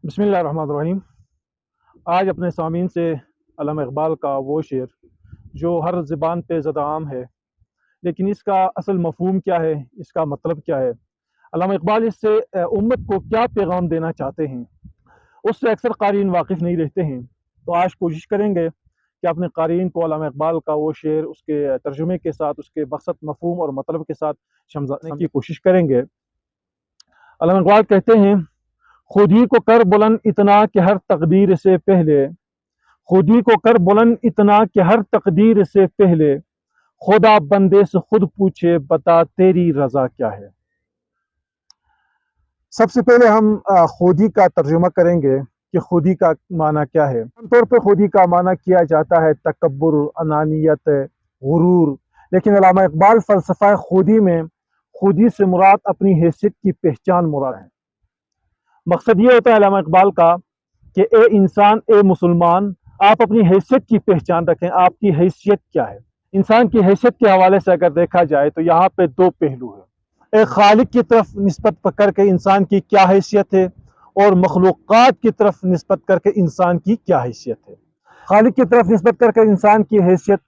بسم اللہ الرحمن الرحیم۔ آج اپنے سامعین سے علامہ اقبال کا وہ شعر جو ہر زبان پہ زد عام ہے، لیکن اس کا اصل مفہوم کیا ہے، اس کا مطلب کیا ہے، علامہ اقبال اس سے امت کو کیا پیغام دینا چاہتے ہیں، اس سے اکثر قارئین واقف نہیں رہتے ہیں۔ تو آج کوشش کریں گے کہ اپنے قارئین کو علامہ اقبال کا وہ شعر اس کے ترجمے کے ساتھ، اس کے مقصد، مفہوم اور مطلب کے ساتھ سمجھانے کی کوشش کریں گے۔ علامہ اقبال کہتے ہیں، خود ہی کو کر بلند اتنا کہ ہر تقدیر سے پہلے، خود ہی کو کر بلند اتنا کہ ہر تقدیر سے پہلے، خدا بندے سے خود پوچھے بتا تیری رضا کیا ہے۔ سب سے پہلے ہم خودی کا ترجمہ کریں گے کہ خودی کا معنی کیا ہے۔ عام طور پہ خودی کا معنی کیا جاتا ہے تکبر، انانیت، غرور، لیکن علامہ اقبال فلسفہ خودی میں خودی سے مراد اپنی حیثیت کی پہچان مراد ہے۔ مقصد یہ ہوتا ہے علامہ اقبال کا کہ اے انسان، اے مسلمان، آپ اپنی حیثیت کی پہچان رکھیں۔ آپ کی حیثیت کیا ہے؟ انسان کی حیثیت کے حوالے سے اگر دیکھا جائے تو یہاں پہ دو پہلو ہیں۔ ایک خالق کی طرف نسبت کر کے انسان کی کیا حیثیت ہے، اور مخلوقات کی طرف نسبت کر کے انسان کی کیا حیثیت ہے۔ خالق کی طرف نسبت کر کے انسان کی حیثیت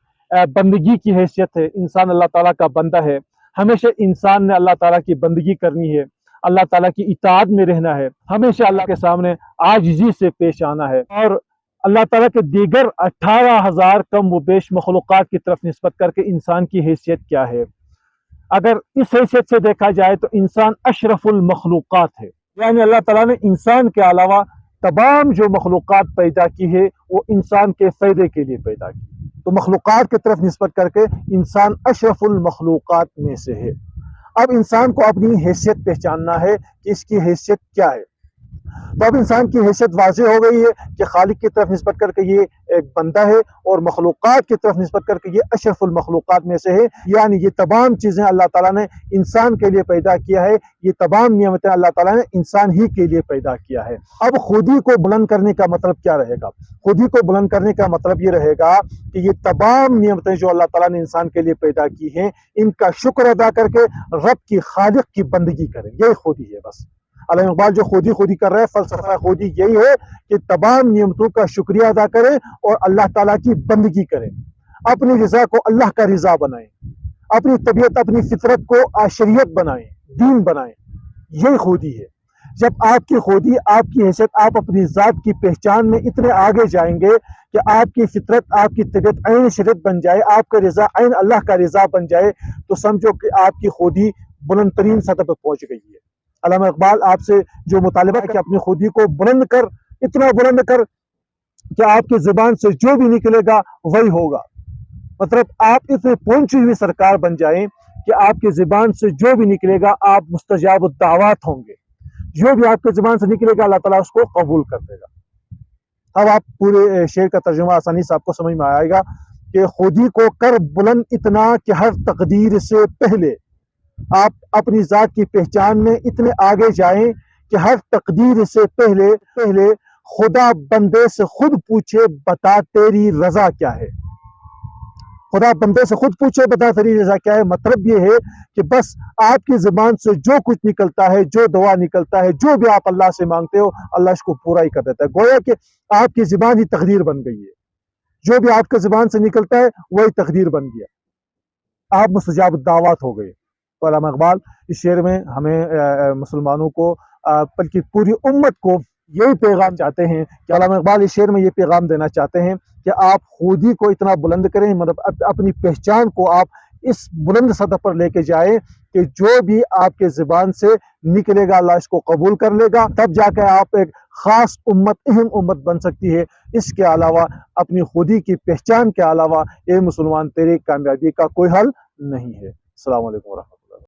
بندگی کی حیثیت ہے۔ انسان اللہ تعالیٰ کا بندہ ہے، ہمیشہ انسان نے اللہ تعالیٰ کی بندگی کرنی ہے، اللہ تعالیٰ کی اطاعت میں رہنا ہے، ہمیشہ اللہ کے سامنے عاجزی سے پیش آنا ہے۔ اور اللہ تعالیٰ کے دیگر 18,000 کم و بیش مخلوقات کی طرف نسبت کر کے انسان کی حیثیت کیا ہے؟ اگر اس حیثیت سے دیکھا جائے تو انسان اشرف المخلوقات ہے، یعنی اللہ تعالیٰ نے انسان کے علاوہ تمام جو مخلوقات پیدا کی ہے وہ انسان کے فائدے کے لیے پیدا کی، تو مخلوقات کی طرف نسبت کر کے انسان اشرف المخلوقات میں سے ہے۔ اب انسان کو اپنی حیثیت پہچاننا ہے کہ اس کی حیثیت کیا ہے۔ تو اب انسان کی حیثیت واضح ہو گئی ہے کہ خالق کی طرف نسبت کر کے یہ ایک بندہ ہے، اور مخلوقات کی طرف نسبت کر کے یہ اشرف المخلوقات میں سے ہے، یعنی یہ تمام چیزیں اللہ تعالیٰ نے انسان کے لیے پیدا کیا ہے، یہ تمام نعمتیں اللہ تعالیٰ نے انسان ہی کے لیے پیدا کیا ہے۔ اب خودی کو بلند کرنے کا مطلب کیا رہے گا؟ خودی کو بلند کرنے کا مطلب یہ رہے گا کہ یہ تمام نعمتیں جو اللہ تعالیٰ نے انسان کے لیے پیدا کی ہیں، ان کا شکر ادا کر کے رب کی، خالق کی بندگی کریں، یہی خودی ہے۔ بس علامہ اقبال جو خودی کر رہے ہیں، فلسفہ خودی یہی ہے کہ تمام نعمتوں کا شکریہ ادا کریں اور اللہ تعالیٰ کی بندگی کریں، اپنی رضا کو اللہ کا رضا بنائیں، اپنی طبیعت، اپنی فطرت کو شریعت بنائیں، دین بنائیں، یہی خودی ہے۔ جب آپ کی خودی، آپ کی حیثیت، آپ اپنی ذات کی پہچان میں اتنے آگے جائیں گے کہ آپ کی فطرت، آپ کی طبیعت عین شریعت بن جائے، آپ کا رضا عین اللہ کا رضا بن جائے، تو سمجھو کہ آپ کی خودی بلند ترین سطح پر پہنچ گئی ہے۔ علامہ اقبال آپ سے جو مطالبہ ہے کہ اپنی خودی کو بلند کر، اتنا بلند کر کہ آپ کی زبان سے جو بھی نکلے گا وہی ہوگا۔ مطلب آپ اتنے پہنچی ہوئی سرکار بن جائیں کہ آپ کی زبان سے جو بھی نکلے گا آپ مستجاب الدعوات ہوں گے، جو بھی آپ کی زبان سے نکلے گا اللہ تعالیٰ اس کو قبول کر دے گا۔ اب آپ پورے شعر کا ترجمہ آسانی سے آپ کو سمجھ میں آئے گا کہ خودی کو کر بلند اتنا کہ ہر تقدیر سے پہلے، آپ اپنی ذات کی پہچان میں اتنے آگے جائیں کہ ہر تقدیر سے پہلے خدا بندے سے خود پوچھے بتا تیری رضا کیا ہے۔ خدا بندے سے خود پوچھے بتا تیری رضا کیا ہے، مطلب یہ ہے کہ بس آپ کی زبان سے جو کچھ نکلتا ہے، جو دعا نکلتا ہے، جو بھی آپ اللہ سے مانگتے ہو، اللہ اس کو پورا ہی کر دیتا ہے۔ گویا کہ آپ کی زبان ہی تقدیر بن گئی ہے، جو بھی آپ کی زبان سے نکلتا ہے وہی تقدیر بن گیا، آپ مستجاب الدعوات ہو گئے۔ تو علامہ اقبال اس شعر میں ہمیں مسلمانوں کو بلکہ پوری امت کو یہی پیغام چاہتے ہیں کہ علامہ اقبال اس شعر میں یہ پیغام دینا چاہتے ہیں کہ آپ خودی کو اتنا بلند کریں، مطلب اپنی پہچان کو آپ اس بلند سطح پر لے کے جائیں کہ جو بھی آپ کے زبان سے نکلے گا اللہ اس کو قبول کر لے گا، تب جا کے آپ ایک خاص امت، اہم امت بن سکتی ہے۔ اس کے علاوہ، اپنی خودی کی پہچان کے علاوہ، اے مسلمان تیری کامیابی کا کوئی حل نہیں ہے۔ السلام علیکم ورحمۃ اللہ۔